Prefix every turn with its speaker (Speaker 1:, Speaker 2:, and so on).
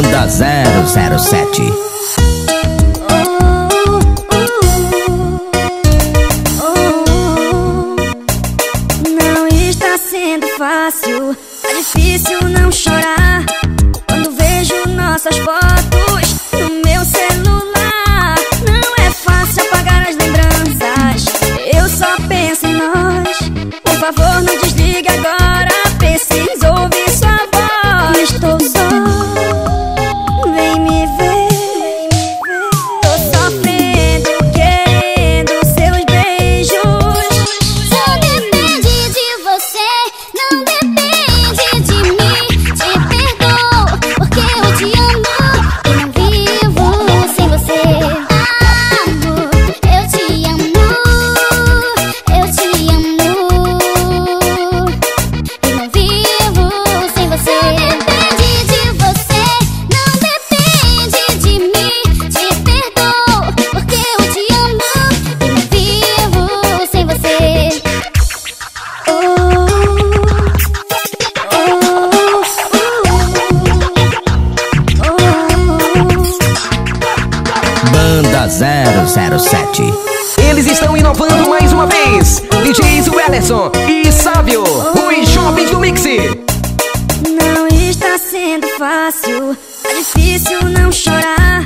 Speaker 1: Banda 007.
Speaker 2: Não está sendo fácil, é difícil não chorar quando vejo nossas fotos no meu celular. Não é fácil apagar as lembranças, eu só penso em nós. Por favor, não desligue agora, preciso ouvir sua voz. Estou só, vem me ver. Tô sofrendo, querendo seus beijos.
Speaker 3: Só depende de você, não depende de mim. Te perdoo, porque eu te amo e não vivo sem você. Amor, eu te amo, eu te amo e não vivo sem você. Depende de você, não depende de mim. Te perdoo, porque eu te amo e não vivo sem você.
Speaker 1: Banda 007.
Speaker 4: Eles estão inovando mais uma vez. DJs Wellerson e Sábio, os jovens do Mix.
Speaker 2: Não está sendo fácil, é difícil não chorar